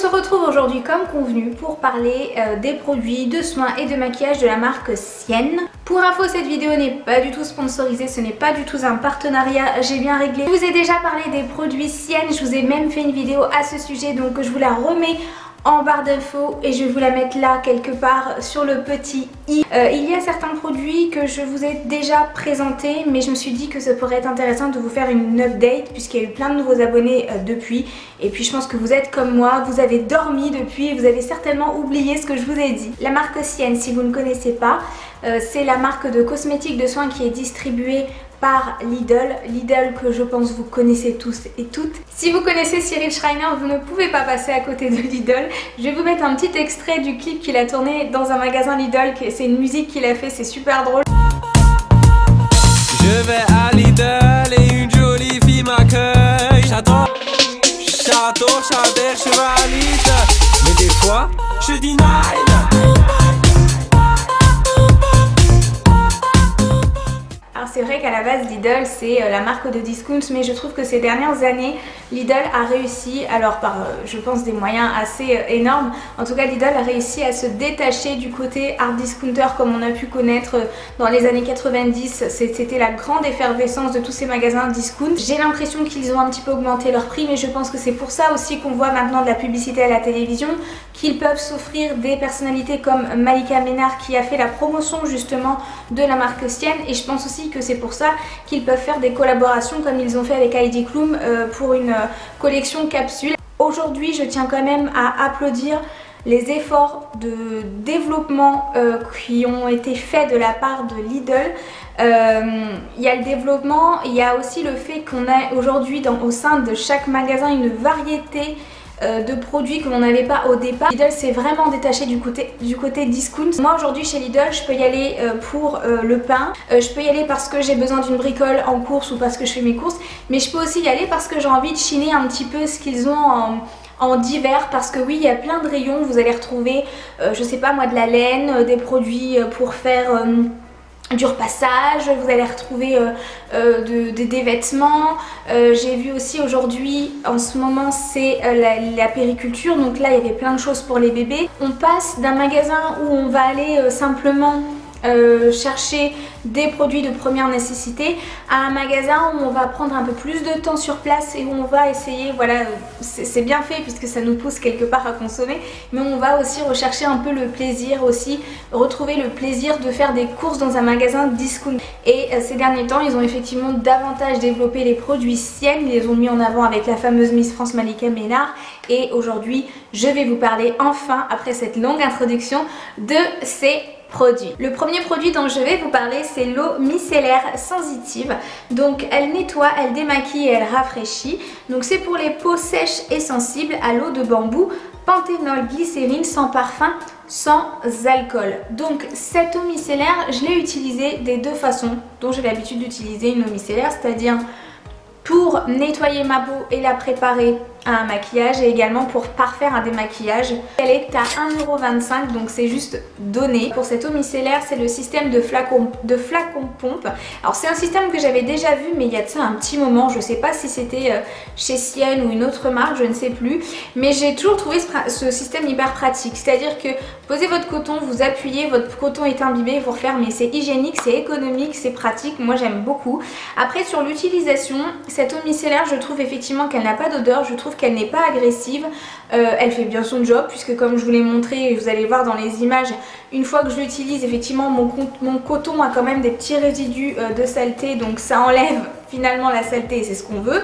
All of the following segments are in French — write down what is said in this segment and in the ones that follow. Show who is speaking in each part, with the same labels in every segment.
Speaker 1: se retrouve aujourd'hui comme convenu pour parler des produits de soins et de maquillage de la marque Sienne. Pour info, cette vidéo n'est pas du tout sponsorisée, ce n'est pas du tout un partenariat, j'ai bien réglé. Je vous ai déjà parlé des produits Sienne, je vous ai même fait une vidéo à ce sujet, donc je vous la remets en barre d'infos et je vais vous la mettre là quelque part sur le petit i. Il y a certains produits que je vous ai déjà présentés, mais je me suis dit que ça pourrait être intéressant de vous faire une update puisqu'il y a eu plein de nouveaux abonnés depuis, et puis je pense que vous êtes comme moi, vous avez dormi depuis et vous avez certainement oublié ce que je vous ai dit. La marque Sienne, si vous ne connaissez pas, c'est la marque de cosmétiques de soins qui est distribuée par Lidl. Lidl que je pense vous connaissez tous et toutes. Si vous connaissez Cyril Schreiner, vous ne pouvez pas passer à côté de Lidl. Je vais vous mettre un petit extrait du clip qu'il a tourné dans un magasin Lidl. C'est une musique qu'il a fait, c'est super drôle.
Speaker 2: Je vais à Lidl et une jolie fille m'accueille. J'adore Chalder, chevalite. Mais des fois, je dis nine.
Speaker 1: C'est vrai qu'à la base Lidl c'est la marque de discount, mais je trouve que ces dernières années Lidl a réussi, alors par je pense des moyens assez énormes, en tout cas Lidl a réussi à se détacher du côté hard discounter comme on a pu connaître dans les années 90. C'était la grande effervescence de tous ces magasins discount. J'ai l'impression qu'ils ont un petit peu augmenté leur prix, mais je pense que c'est pour ça aussi qu'on voit maintenant de la publicité à la télévision, qu'ils peuvent s'offrir des personnalités comme Malika Ménard qui a fait la promotion justement de la marque Sienne, et je pense aussi que c'est pour ça qu'ils peuvent faire des collaborations comme ils ont fait avec Heidi Klum pour une collection capsule. Aujourd'hui, je tiens quand même à applaudir les efforts de développement qui ont été faits de la part de Lidl. Il y a le développement, il y a aussi le fait qu'on a aujourd'hui au sein de chaque magasin une variété de produits que l'on n'avait pas au départ. Lidl s'est vraiment détaché du côté discount. Moi aujourd'hui chez Lidl je peux y aller pour le pain, je peux y aller parce que j'ai besoin d'une bricole en course ou parce que je fais mes courses, mais je peux aussi y aller parce que j'ai envie de chiner un petit peu ce qu'ils ont en divers, parce que oui il y a plein de rayons, vous allez retrouver je sais pas moi de la laine, des produits pour faire du repassage, vous allez retrouver des vêtements. J'ai vu aussi aujourd'hui, en ce moment c'est la périculture, donc là il y avait plein de choses pour les bébés. On passe d'un magasin où on va aller simplement chercher des produits de première nécessité à un magasin où on va prendre un peu plus de temps sur place et où on va essayer, voilà, c'est bien fait puisque ça nous pousse quelque part à consommer, mais on va aussi rechercher un peu le plaisir aussi, retrouver le plaisir de faire des courses dans un magasin discount. Et ces derniers temps ils ont effectivement davantage développé les produits Sienne, ils les ont mis en avant avec la fameuse Miss France Malika Ménard, et aujourd'hui je vais vous parler enfin, après cette longue introduction, de ces produits. Le premier produit dont je vais vous parler, c'est l'eau micellaire sensitive. Donc elle nettoie, elle démaquille et elle rafraîchit. Donc c'est pour les peaux sèches et sensibles à l'eau de bambou, panthénol, glycérine, sans parfum, sans alcool. Donc cette eau micellaire, je l'ai utilisée des deux façons dont j'ai l'habitude d'utiliser une eau micellaire, c'est-à-dire pour nettoyer ma peau et la préparer à un maquillage, et également pour parfaire un démaquillage. Elle est à 1,25 €, donc c'est juste donné. Pour cette eau micellaire, c'est le système de flacon pompe. Alors c'est un système que j'avais déjà vu, mais il y a de ça un petit moment, je sais pas si c'était chez Sienne ou une autre marque, je ne sais plus, mais j'ai toujours trouvé ce système hyper pratique. C'est-à-dire que posez votre coton, vous appuyez, votre coton est imbibé, vous refermez, c'est hygiénique, c'est économique, c'est pratique, moi j'aime beaucoup. Après sur l'utilisation, cette eau micellaire, je trouve effectivement qu'elle n'a pas d'odeur, je trouve qu'elle n'est pas agressive, elle fait bien son job puisque comme je vous l'ai montré, vous allez voir dans les images, une fois que je l'utilise, effectivement mon coton a quand même des petits résidus de saleté, donc ça enlève finalement la saleté, c'est ce qu'on veut.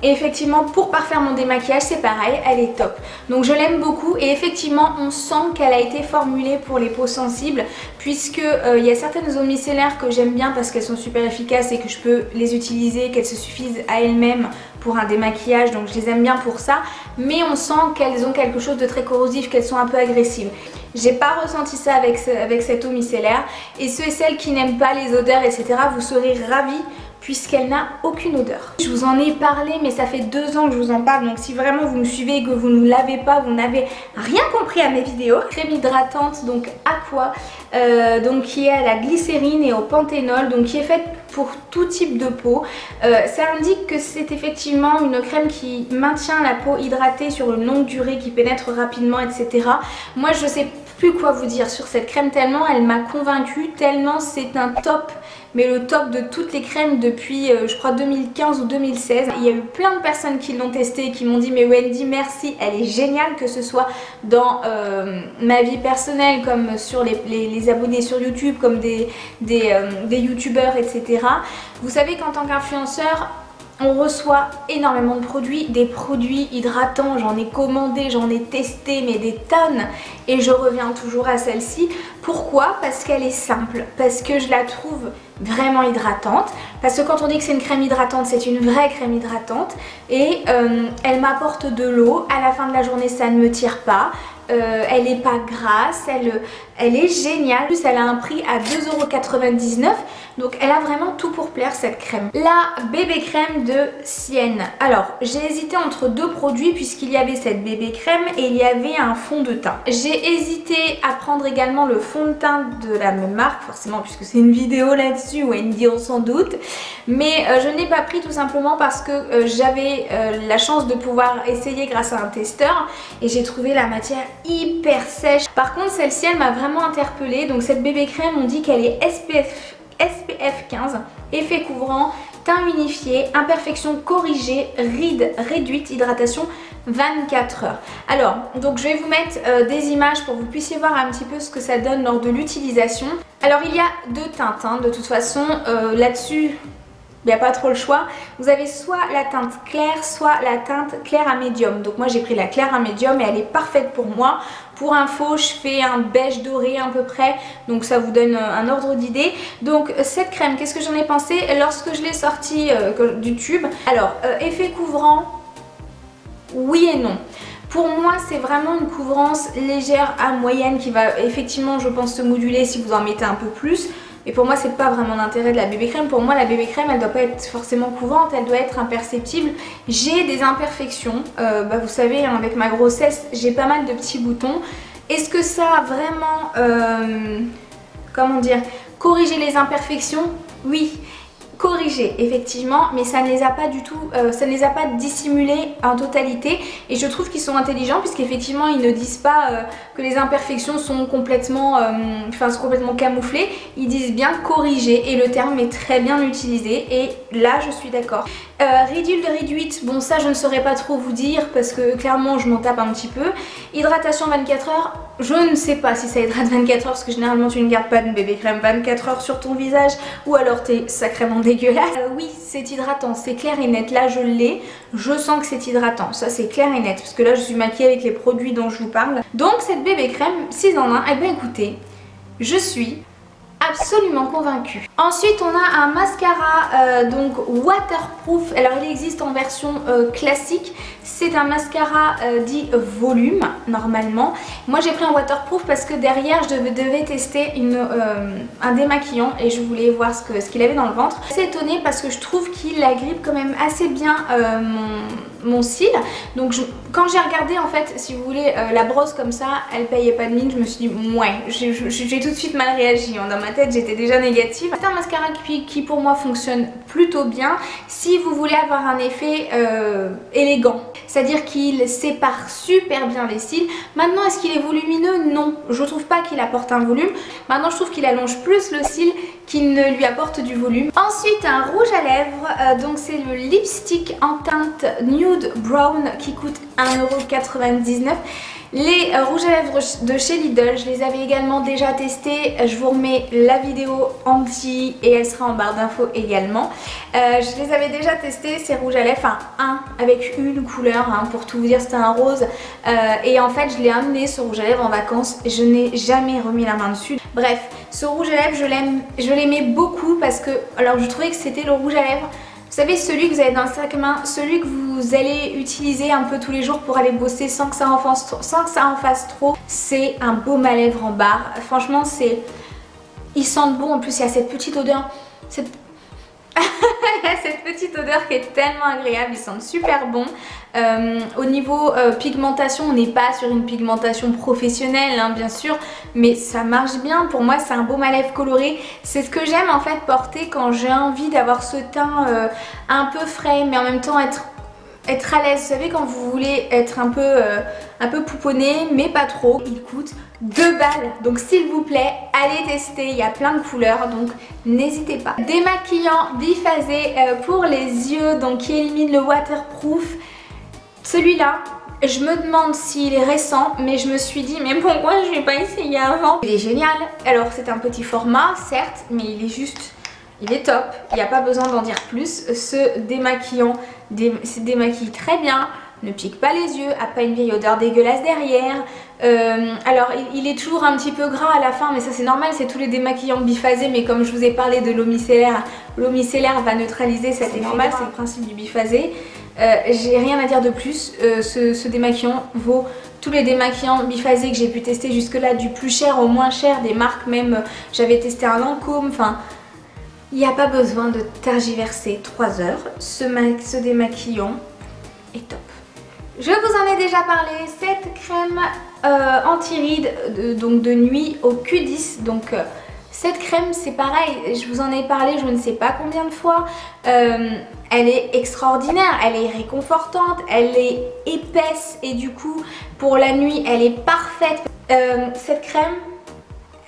Speaker 1: Et effectivement pour parfaire mon démaquillage c'est pareil, elle est top, donc je l'aime beaucoup, et effectivement on sent qu'elle a été formulée pour les peaux sensibles, puisque il y a certaines eaux micellaires que j'aime bien parce qu'elles sont super efficaces et que je peux les utiliser, qu'elles se suffisent à elles-mêmes pour un démaquillage, donc je les aime bien pour ça, mais on sent qu'elles ont quelque chose de très corrosif, qu'elles sont un peu agressives. J'ai pas ressenti ça avec cette eau micellaire, et ceux et celles qui n'aiment pas les odeurs etc, vous serez ravis puisqu'elle n'a aucune odeur. Je vous en ai parlé, mais ça fait 2 ans que je vous en parle, donc si vraiment vous me suivez et que vous ne l'avez pas, vous n'avez rien compris à mes vidéos. Crème hydratante, donc Aqua, donc qui est à la glycérine et au panthénol, donc qui est faite pour tout type de peau. Ça indique que c'est effectivement une crème qui maintient la peau hydratée sur une longue durée, qui pénètre rapidement, etc. Moi je sais plus quoi vous dire sur cette crème, tellement elle m'a convaincue, tellement c'est un top, mais le top de toutes les crèmes depuis je crois 2015 ou 2016. Il y a eu plein de personnes qui l'ont testée et qui m'ont dit mais Wendy merci, elle est géniale, que ce soit dans ma vie personnelle comme sur les abonnés sur YouTube, comme des youtubeurs, etc. Vous savez qu'en tant qu'influenceur, on reçoit énormément de produits, des produits hydratants, j'en ai commandé, j'en ai testé mais des tonnes et je reviens toujours à celle-ci. Pourquoi? Parce qu'elle est simple, parce que je la trouve vraiment hydratante, parce que quand on dit que c'est une crème hydratante, c'est une vraie crème hydratante et elle m'apporte de l'eau, à la fin de la journée ça ne me tire pas. Elle n'est pas grasse, elle est géniale. En plus elle a un prix à 2,99 €, donc elle a vraiment tout pour plaire cette crème. La bébé crème de Sienne. Alors j'ai hésité entre 2 produits puisqu'il y avait cette bébé crème et il y avait un fond de teint. J'ai hésité à prendre également le fond de teint de la même marque, forcément puisque c'est une vidéo là-dessus, Wendy on s'en doute, mais je ne l'ai pas pris tout simplement parce que j'avais la chance de pouvoir essayer grâce à un testeur et j'ai trouvé la matière hyper sèche. Par contre celle-ci elle m'a vraiment interpellée. Donc cette bébé crème, on dit qu'elle est SPF 15, effet couvrant, teint unifié, imperfection corrigée, rides réduites, hydratation 24 heures. Alors donc je vais vous mettre des images pour que vous puissiez voir un petit peu ce que ça donne lors de l'utilisation. Alors il y a 2 teintes hein, de toute façon là-dessus. Il n'y a pas trop le choix. Vous avez soit la teinte claire, soit la teinte claire à médium. Donc moi j'ai pris la claire à médium et elle est parfaite pour moi. Pour info, je fais un beige doré à peu près, donc ça vous donne un ordre d'idée. Donc cette crème, qu'est-ce que j'en ai pensé lorsque je l'ai sortie du tube? Alors, effet couvrant, oui et non. Pour moi c'est vraiment une couvrance légère à moyenne qui va effectivement je pense se moduler si vous en mettez un peu plus. Et pour moi c'est pas vraiment l'intérêt de la bébé crème. Pour moi la bébé crème elle doit pas être forcément couvrante, elle doit être imperceptible. J'ai des imperfections, vous savez hein, avec ma grossesse j'ai pas mal de petits boutons. Est-ce que ça a vraiment, comment dire, corrigé les imperfections? Oui. Corrigé effectivement, mais ça ne les a pas du tout, ça ne les a pas dissimulés en totalité et je trouve qu'ils sont intelligents puisqu'effectivement ils ne disent pas que les imperfections sont complètement, sont complètement camouflées, ils disent bien corrigé et le terme est très bien utilisé et là je suis d'accord. Ridule réduite, bon ça je ne saurais pas trop vous dire parce que clairement je m'en tape un petit peu. Hydratation 24 heures, je ne sais pas si ça hydrate 24 heures parce que généralement tu ne gardes pas de bébé crème 24 heures sur ton visage ou alors t'es sacrément dégueulasse. Oui c'est hydratant, c'est clair et net, là je l'ai, je sens que c'est hydratant, ça c'est clair et net parce que là je suis maquillée avec les produits dont je vous parle. Donc cette bébé crème 6 en 1, eh bien écoutez, je suis absolument convaincue. Ensuite on a un mascara donc waterproof. Alors il existe en version classique. C'est un mascara dit volume normalement. Moi j'ai pris un waterproof parce que derrière je devais tester un démaquillant et je voulais voir ce qu'il avait dans le ventre. Je suis assez étonnée parce que je trouve qu'il agrippe quand même assez bien mon cil. Donc quand j'ai regardé en fait si vous voulez la brosse comme ça elle payait pas de mine, je me suis dit ouais j'ai tout de suite mal réagi. Dans ma tête j'étais déjà négative. C'est un mascara qui pour moi fonctionne plutôt bien si vous voulez avoir un effet élégant. C'est-à-dire qu'il sépare super bien les cils. Maintenant est-ce qu'il est volumineux? Non, je trouve pas qu'il apporte un volume. Maintenant je trouve qu'il allonge plus le cil qu'il ne lui apporte du volume. Ensuite un rouge à lèvres, donc c'est le lipstick en teinte nude brown qui coûte 1,99 €. Les rouges à lèvres de chez Lidl, je les avais également déjà testés. Je vous remets la vidéo en petit et elle sera en barre d'infos également. Je les avais déjà testés ces rouges à lèvres, enfin un avec une couleur, hein, pour tout vous dire c'était un rose. Et en fait je l'ai amené ce rouge à lèvres en vacances et je n'ai jamais remis la main dessus. Bref, ce rouge à lèvres je l'aimais beaucoup parce que alors je trouvais que c'était le rouge à lèvres. Vous savez celui que vous avez dans le sac à main, celui que vous allez utiliser un peu tous les jours pour aller bosser sans que ça en fasse trop. C'est un baume à lèvres en barre. Franchement ils sentent bon, en plus il y a cette petite odeur. cette petite odeur qui est tellement agréable, ils sentent super bon. Au niveau pigmentation, on n'est pas sur une pigmentation professionnelle hein, bien sûr, mais ça marche bien. Pour moi c'est un baume à lèvres coloré, c'est ce que j'aime en fait porter quand j'ai envie d'avoir ce teint un peu frais mais en même temps être à l'aise. Vous savez, quand vous voulez être un peu pouponné mais pas trop. Il coûte 2 balles, donc s'il vous plaît allez tester, il y a plein de couleurs donc n'hésitez pas. Démaquillant biphasé pour les yeux, donc qui élimine le waterproof. Celui-là, je me demande s'il est récent, mais je me suis dit mais pourquoi je l'ai pas essayé avant? Il est génial. Alors c'est un petit format certes, mais il est top, il n'y a pas besoin d'en dire plus. Ce démaquillant se démaquille très bien, ne pique pas les yeux, a pas une vieille odeur dégueulasse derrière. Alors il est toujours un petit peu gras à la fin, mais ça c'est normal, c'est tous les démaquillants biphasés, mais comme je vous ai parlé de l'eau micellaire va neutraliser cet effet. C'est normal, c'est le principe du biphasé. J'ai rien à dire de plus, ce démaquillant vaut tous les démaquillants biphasés que j'ai pu tester jusque là, du plus cher au moins cher, des marques même, j'avais testé un Lancôme, enfin il n'y a pas besoin de tergiverser 3 heures, ce démaquillant est top. Je vous en ai déjà parlé, cette crème anti-rides donc de nuit au Q10, donc cette crème c'est pareil, je vous en ai parlé je ne sais pas combien de fois, elle est extraordinaire, elle est réconfortante, elle est épaisse et du coup pour la nuit elle est parfaite. Cette crème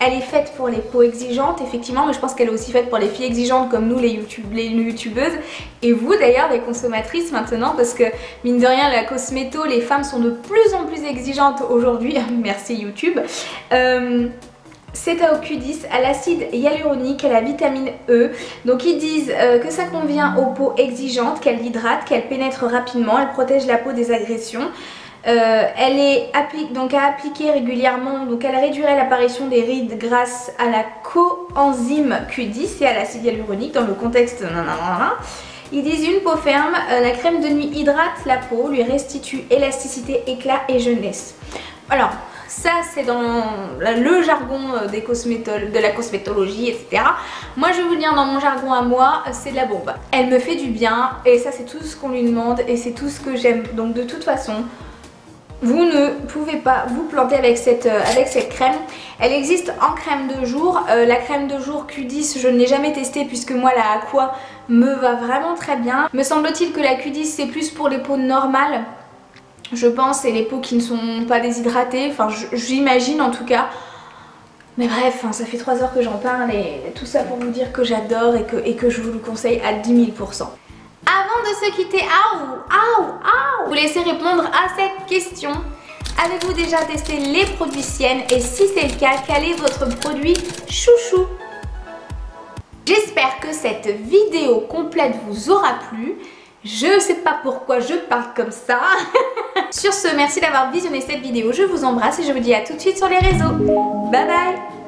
Speaker 1: elle est faite pour les peaux exigeantes effectivement, mais je pense qu'elle est aussi faite pour les filles exigeantes comme nous les youtubeuses et vous d'ailleurs les consommatrices maintenant, parce que mine de rien la cosméto, les femmes sont de plus en plus exigeantes aujourd'hui, merci YouTube. C'est au Q10, à l'acide hyaluronique, à la vitamine E. Donc ils disent que ça convient aux peaux exigeantes, qu'elle l'hydrate, qu'elle pénètre rapidement, elle protège la peau des agressions. Elle est donc à appliquer régulièrement, donc elle réduirait l'apparition des rides grâce à la coenzyme Q10 et à l'acide hyaluronique dans le contexte. Ils disent une peau ferme, la crème de nuit hydrate la peau, lui restitue élasticité, éclat et jeunesse. Alors ça c'est dans le jargon de la cosmétologie etc. Moi je vais vous le dire dans mon jargon à moi, c'est de la bombe. Elle me fait du bien et ça c'est tout ce qu'on lui demande et c'est tout ce que j'aime. Donc de toute façon vous ne pouvez pas vous planter avec cette crème. Elle existe en crème de jour. La crème de jour Q10 je ne l'ai jamais testée puisque moi la Aqua me va vraiment très bien. Me semble-t-il que la Q10 c'est plus pour les peaux normales, je pense, et les peaux qui ne sont pas déshydratées, enfin j'imagine en tout cas. Mais bref, ça fait 3 heures que j'en parle et tout ça pour vous dire que j'adore et que je vous le conseille à 10 000%. Avant de se quitter, vous laissez répondre à cette question. Avez-vous déjà testé les produits Sienne et si c'est le cas, quel est votre produit chouchou? J'espère que cette vidéo complète vous aura plu. Je sais pas pourquoi je parle comme ça. Sur ce, merci d'avoir visionné cette vidéo. Je vous embrasse et je vous dis à tout de suite sur les réseaux. Bye bye.